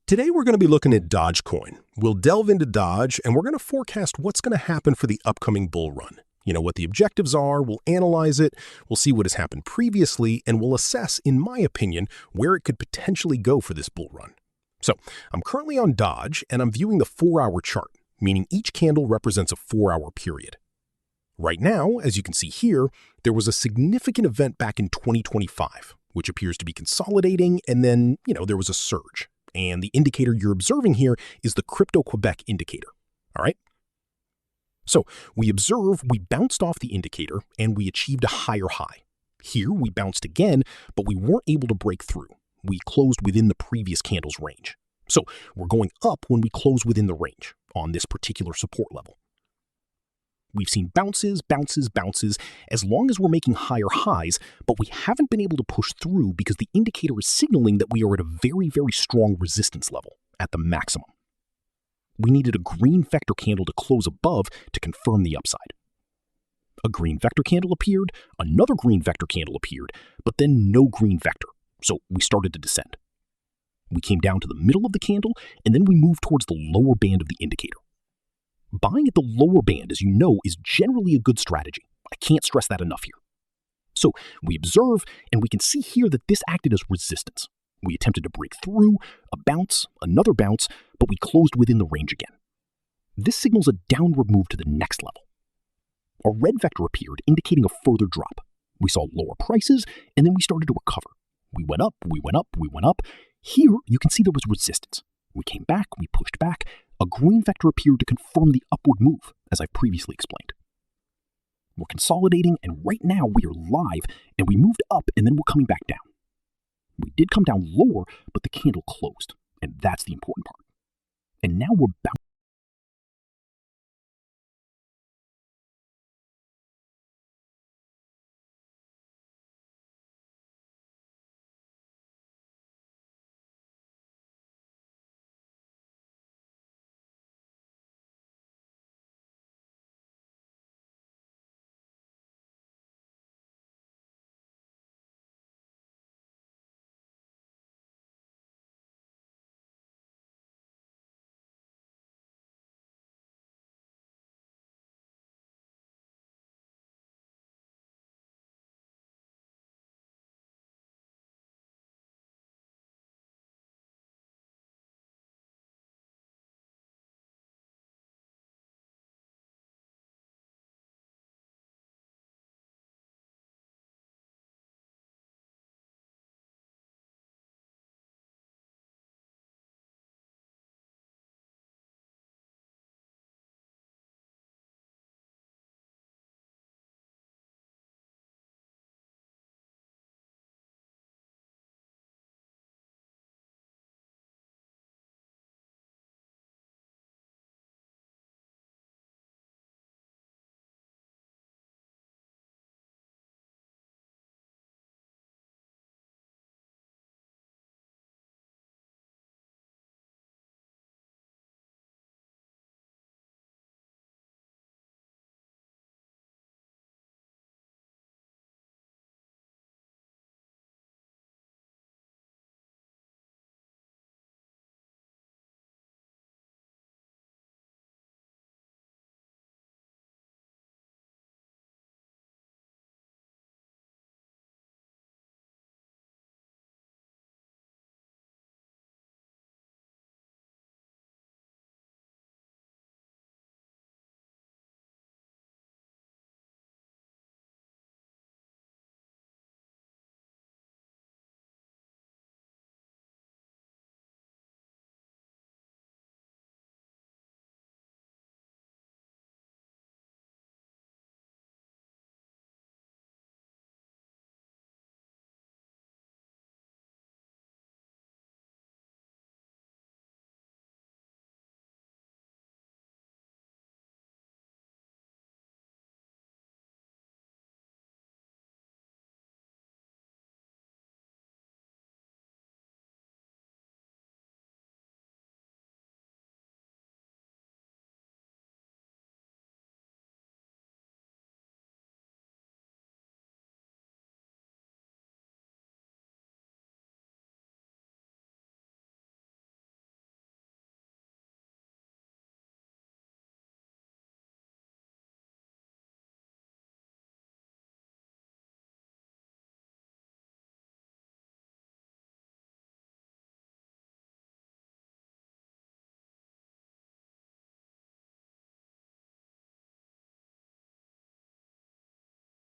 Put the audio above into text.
Today we're going to be looking at Dogecoin. We'll delve into Doge and we're going to forecast what's going to happen for the upcoming bull run. You know, what the objectives are, we'll analyze it, we'll see what has happened previously, and we'll assess, in my opinion, where it could potentially go for this bull run. So, I'm currently on Doge and I'm viewing the 4-hour chart, meaning each candle represents a 4-hour period. Right now, as you can see here, there was a significant event back in 2025, which appears to be consolidating, and then, there was a surge. And the indicator you're observing here is the Crypto-Quebec indicator, all right? So we observe we bounced off the indicator and we achieved a higher high. Here we bounced again, but we weren't able to break through. We closed within the previous candle's range. So we're going up when we close within the range on this particular support level. We've seen bounces, as long as we're making higher highs, but we haven't been able to push through because the indicator is signaling that we are at a very, very strong resistance level at the maximum. We needed a green vector candle to close above to confirm the upside. A green vector candle appeared, another green vector candle appeared, but then no green vector, so we started to descend. We came down to the middle of the candle, and then we moved towards the lower band of the indicator. Buying at the lower band, as you know, is generally a good strategy. I can't stress that enough here. So we observe, and we can see here that this acted as resistance. We attempted to break through, a bounce, another bounce, but we closed within the range again. This signals a downward move to the next level. A red vector appeared, indicating a further drop. We saw lower prices, and then we started to recover. We went up. Here, you can see there was resistance. We came back, we pushed back. A green vector appeared to confirm the upward move, as I've previously explained. We're consolidating, and right now we are live, and we moved up, and then we're coming back down. We did come down lower, but the candle closed, and that's the important part. And now we're